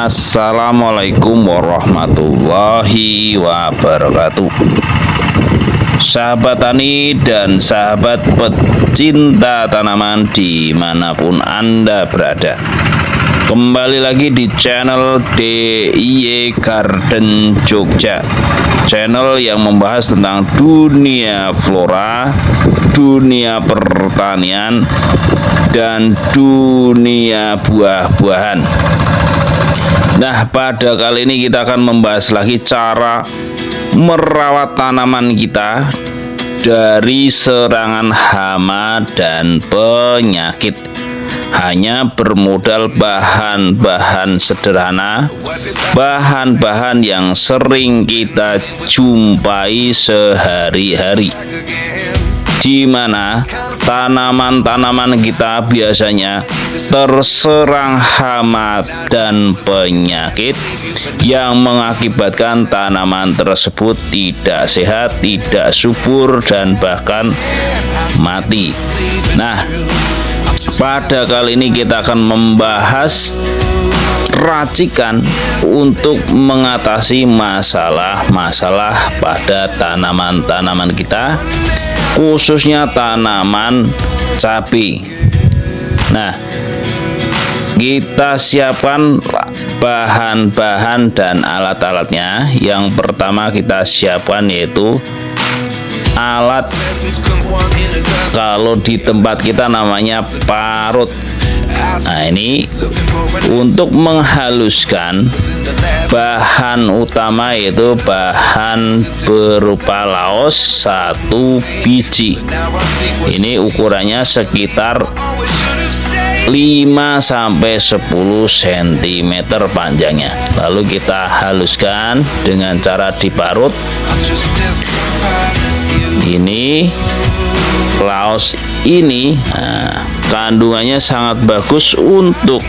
Assalamualaikum warahmatullahi wabarakatuh. Sahabat tani dan sahabat pecinta tanaman dimanapun Anda berada, kembali lagi di channel DIY Garden Jogja, channel yang membahas tentang dunia flora, dunia pertanian, dan dunia buah-buahan. Nah, pada kali ini kita akan membahas lagi cara merawat tanaman kita dari serangan hama dan penyakit, hanya bermodal bahan-bahan sederhana, bahan-bahan yang sering kita jumpai sehari-hari, di mana tanaman-tanaman kita biasanya terserang hama dan penyakit yang mengakibatkan tanaman tersebut tidak sehat, tidak subur, dan bahkan mati. Nah, pada kali ini kita akan membahas racikan untuk mengatasi masalah-masalah pada tanaman-tanaman kita, khususnya tanaman cabai. Nah, kita siapkan bahan-bahan dan alat-alatnya. Yang pertama kita siapkan yaitu alat, kalau di tempat kita namanya parut. Nah, ini untuk menghaluskan bahan utama, yaitu bahan berupa laos 1 biji. Ini ukurannya sekitar 5-10 cm panjangnya. Lalu kita haluskan dengan cara diparut. Ini laos ini, kandungannya sangat bagus untuk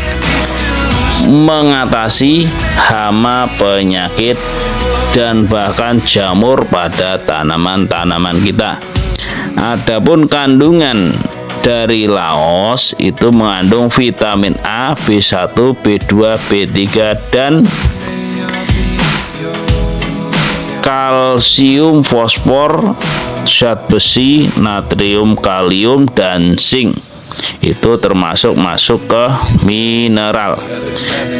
mengatasi hama, penyakit, dan bahkan jamur pada tanaman-tanaman kita. Adapun kandungan dari laos itu mengandung vitamin A, B1, B2, B3, dan kalsium, fosfor, zat besi, natrium, kalium, dan zinc. Itu termasuk masuk ke mineral.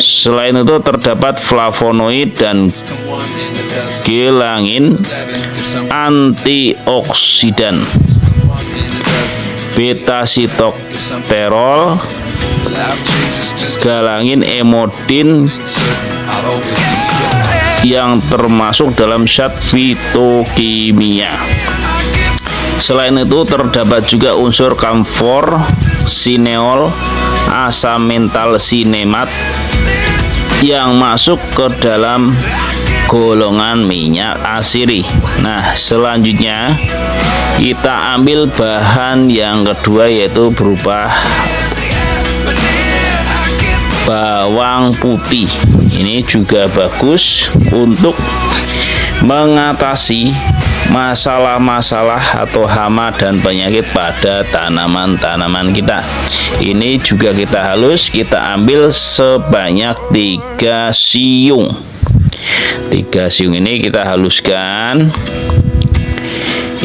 Selain itu terdapat flavonoid dan gelangin, antioksidan, beta-sitoksterol, galangin, emodin, yang termasuk dalam zat fitokimia. Selain itu terdapat juga unsur kamfor, sineol, asam mental sinemat yang masuk ke dalam golongan minyak asiri. Nah, selanjutnya kita ambil bahan yang kedua, yaitu berupa bawang putih. Ini juga bagus untuk mengatasi masalah-masalah atau hama dan penyakit pada tanaman-tanaman kita. Ini juga kita halus, kita ambil sebanyak 3 siung. 3 siung ini kita haluskan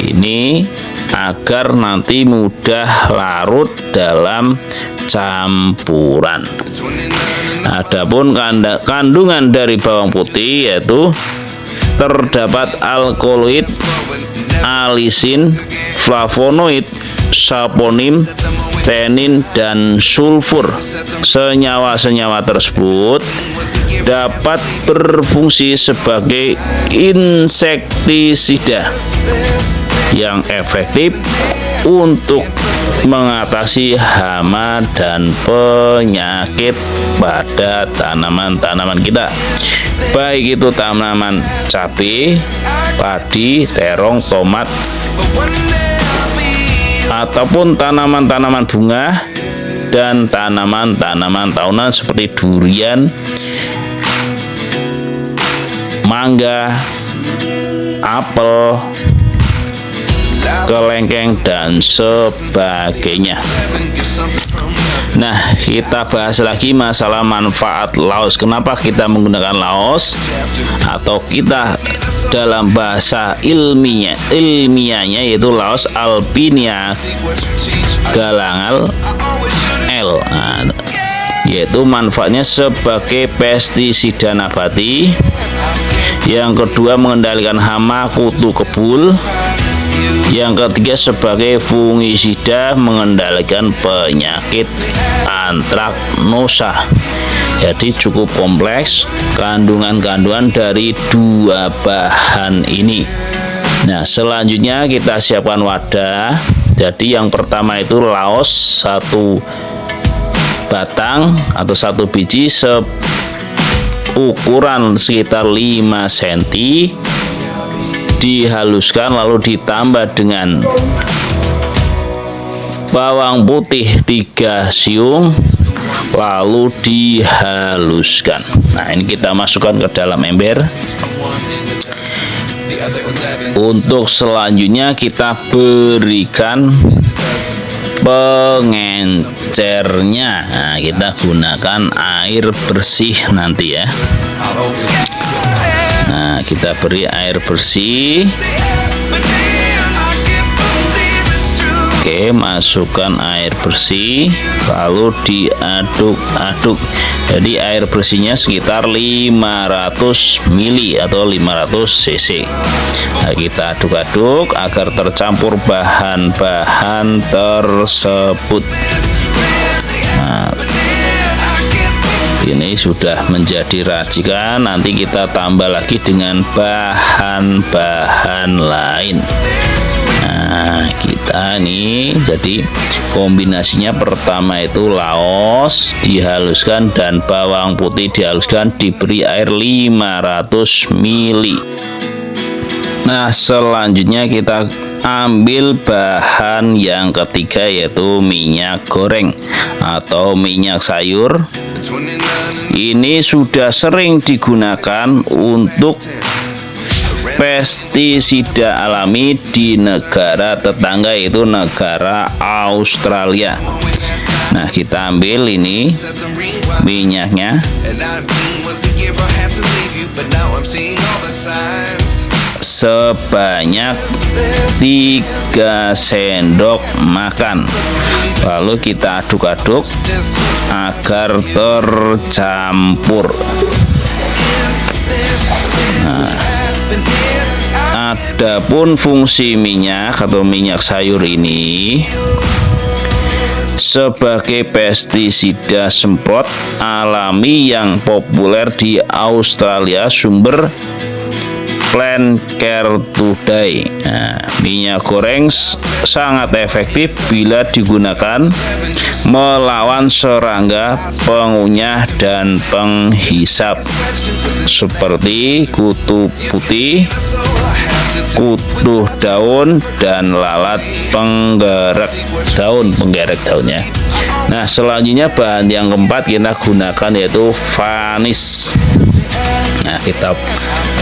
ini agar nanti mudah larut dalam campuran. Adapun kandungan dari bawang putih yaitu terdapat alkaloid, alisin, flavonoid, saponin, tenin, dan sulfur. Senyawa-senyawa tersebut dapat berfungsi sebagai insektisida yang efektif untuk mengatasi hama dan penyakit pada tanaman-tanaman kita, baik itu tanaman cabai, padi, terong, tomat, ataupun tanaman-tanaman bunga dan tanaman-tanaman tahunan seperti durian, mangga, apel, kelengkeng dan sebagainya. Nah, kita bahas lagi masalah manfaat laos. Kenapa kita menggunakan laos? Atau kita dalam bahasa ilmiahnya yaitu laos Alpinia galangal L. Nah, yaitu manfaatnya sebagai pestisida nabati. Yang kedua, mengendalikan hama kutu kebul. Yang ketiga, sebagai fungisida, mengendalikan penyakit antraknosa. Jadi cukup kompleks kandungan-kandungan dari dua bahan ini. Nah, selanjutnya kita siapkan wadah. Jadi yang pertama itu laos 1 batang atau 1 biji ukuran sekitar 5 cm, dihaluskan lalu ditambah dengan bawang putih 3 siung lalu dihaluskan. Nah, ini kita masukkan ke dalam ember. Untuk selanjutnya kita berikan pengencernya. Nah, kita gunakan air bersih nanti ya. Nah, kita beri air bersih. Oke, masukkan air bersih lalu diaduk-aduk. Jadi air bersihnya sekitar 500 ml atau 500 cc. Nah, kita aduk-aduk agar tercampur bahan-bahan tersebut. Nah, ini sudah menjadi racikan. Nanti kita tambah lagi dengan bahan-bahan lain. Nah, kita nih jadi kombinasinya pertama itu laos dihaluskan dan bawang putih dihaluskan, diberi air 500 ml. Nah, selanjutnya kita ambil bahan yang ketiga yaitu minyak goreng atau minyak sayur. Ini sudah sering digunakan untuk pestisida alami di negara tetangga yaitu negara Australia. Nah, kita ambil ini minyaknya sebanyak 3 sendok makan. Lalu kita aduk-aduk agar tercampur. Nah, adapun fungsi minyak atau minyak sayur ini sebagai pestisida semprot alami yang populer di Australia, sumber Plant Care Today. Nah, minyak goreng sangat efektif bila digunakan melawan serangga pengunyah dan penghisap seperti kutu putih, kutu daun, dan lalat penggerak daunnya. Nah, selanjutnya bahan yang keempat kita gunakan yaitu vanis. Nah, kita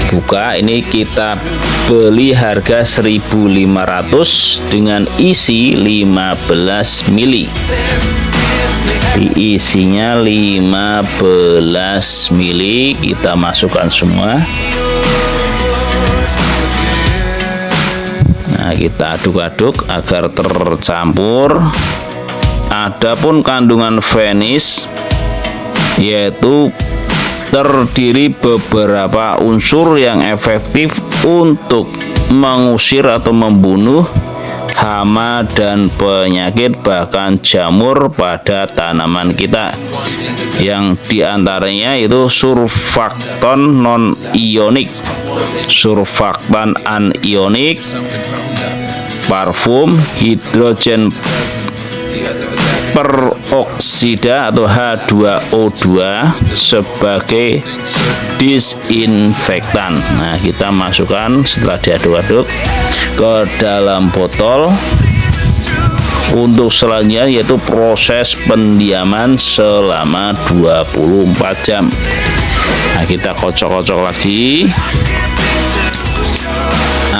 buka, ini kita beli harga 1.500 dengan isi 15 ml. Isinya 15 ml, kita masukkan semua. Nah, kita aduk-aduk agar tercampur. Adapun kandungan vanis yaitu terdiri beberapa unsur yang efektif untuk mengusir atau membunuh hama dan penyakit bahkan jamur pada tanaman kita, yang diantaranya itu surfaktan non-ionik, surfaktan anionik, parfum, hidrogen peroksida atau H2O2 sebagai disinfektan. Nah, kita masukkan setelah diaduk-aduk ke dalam botol. Untuk selanjutnya yaitu proses pendiaman selama 24 jam. Nah, kita kocok-kocok lagi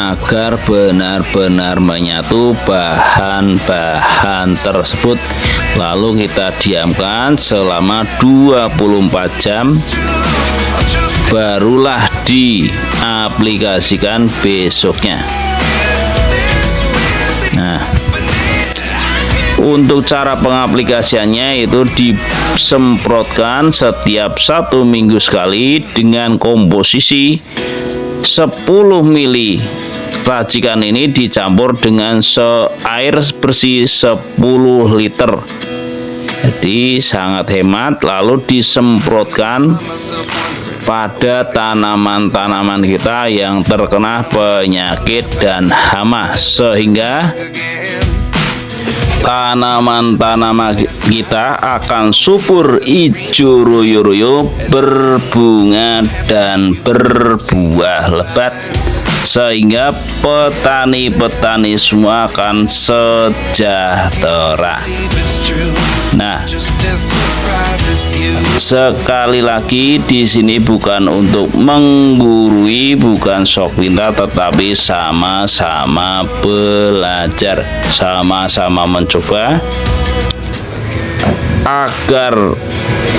agar benar-benar menyatu bahan-bahan tersebut. Lalu kita diamkan selama 24 jam, barulah diaplikasikan besoknya. Nah, untuk cara pengaplikasiannya itu disemprotkan setiap 1 minggu sekali dengan komposisi 10 mili. Racikan ini dicampur dengan air bersih 10 liter. Jadi sangat hemat. Lalu disemprotkan pada tanaman-tanaman kita yang terkena penyakit dan hama, sehingga tanaman-tanaman kita akan subur, hijau royo-royo, berbunga dan berbuah lebat, sehingga petani-petani semua akan sejahtera. Nah, sekali lagi di sini bukan untuk menggurui, bukan sok pintar, tetapi sama-sama belajar, sama-sama mencoba agar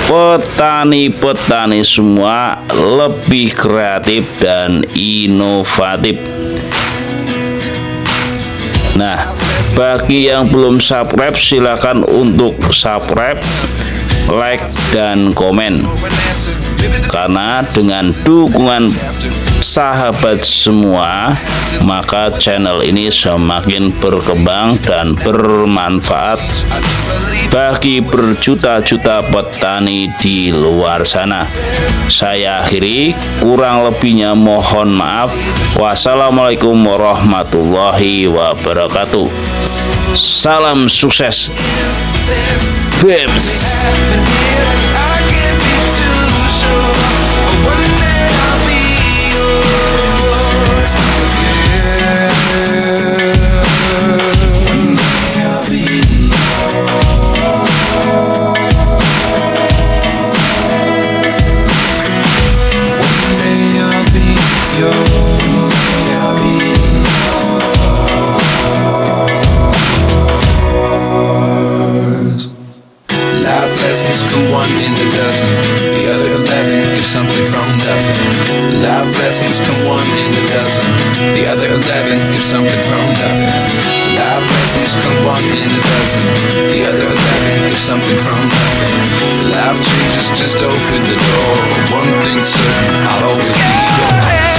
petani-petani semua lebih kreatif dan inovatif. Nah, bagi yang belum subscribe, silakan untuk subscribe, like, dan komen. Karena dengan dukungan sahabat semua, maka channel ini semakin berkembang dan bermanfaat bagi berjuta-juta petani di luar sana. Saya akhiri, kurang lebihnya mohon maaf. Wassalamualaikum warahmatullahi wabarakatuh. Salam sukses. BEMS. Lessons come one in a dozen, the other 11 give something from nothing. Life lessons come one in a dozen, the other 11 give something from nothing. Life lessons come one in a dozen, the other 11 give something from nothing. Life changes, just open the door. One thing's certain, I'll always be yours.